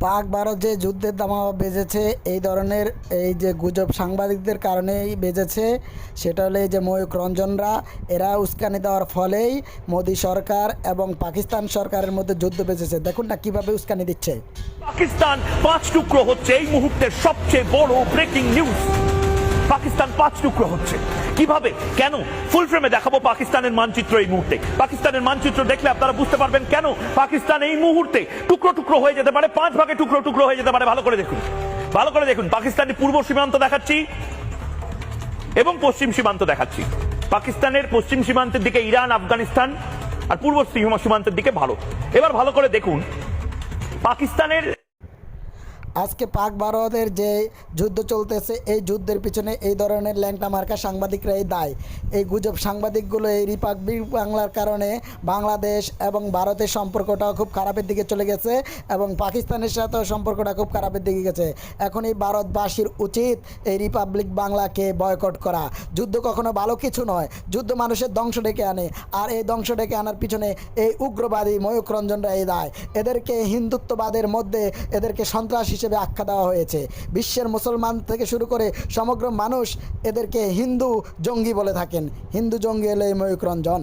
পাক ভারত যে যুদ্ধের দামামা বেজেছে এই ধরনের এই যে গুজব সাংবাদিকদের কারণেই বেজেছে। সেটা হলো এই যে ময়ূক রঞ্জনরা এরা উস্কানি দেওয়ার ফলেই মোদি সরকার এবং পাকিস্তান সরকারের মধ্যে যুদ্ধ বেজেছে। দেখুন না কিভাবে উস্কানি দিচ্ছে। পাকিস্তান 5 টুকরো হচ্ছে, এই মুহূর্তের সবচেয়ে বড় ব্রেকিং নিউজ। পাকিস্তান 5 টুকরো হচ্ছে কিভাবে, কেন? ফুল ফ্রেমে দেখাবো পাকিস্তানের মানচিত্র। এই মুহূর্তে পাকিস্তানের মানচিত্র দেখলে আপনারা বুঝতে পারবেন কেন পাকিস্তান এই মুহূর্তে টুকরো টুকরো হয়ে যেতে পারে, 5 ভাগে টুকরো টুকরো হয়ে যেতে পারে। ভালো করে দেখুন, ভালো করে দেখুন। পাকিস্তানের পূর্ব সীমান্ত দেখাচ্ছি এবং পশ্চিম সীমান্ত দেখাচ্ছি। পাকিস্তানের পশ্চিম সীমান্তের দিকে ইরান, আফগানিস্তান, আর পূর্ব সীমান্তের দিকে ভারত। এবার ভালো করে দেখুন পাকিস্তানের আজকে পাক ভারতের যে যুদ্ধ চলতেছে এই যুদ্ধের পিছনে এই ধরনের ল্যাংটা মার্কা সাংবাদিকরাই দায়। এই গুজব সাংবাদিকগুলো এই রিপাবলিক বাংলার কারণে বাংলাদেশ এবং ভারতের সম্পর্কটাও খুব খারাপের দিকে চলে গেছে এবং পাকিস্তানের সাথেও সম্পর্কটা খুব খারাপের দিকে গেছে। এখন এই ভারতবাসীর উচিত এই রিপাবলিক বাংলাকে বয়কট করা। যুদ্ধ কখনো ভালো কিছু নয়, যুদ্ধ মানুষের ধ্বংস ডেকে আনে, আর এই ধ্বংস ডেকে আনার পিছনে এই উগ্রবাদী ময়ূক রঞ্জনরা এই দায়। এদেরকে হিন্দুত্ববাদের মধ্যে এদেরকে সন্ত্রাস হিসেবে আখ্যা দেওয়া হয়েছে। বিশ্বের মুসলমান থেকে শুরু করে সমগ্র মানুষ এদেরকে হিন্দু জঙ্গি বলে থাকেন। হিন্দু জঙ্গি হলো এই ময়ূক রঞ্জন।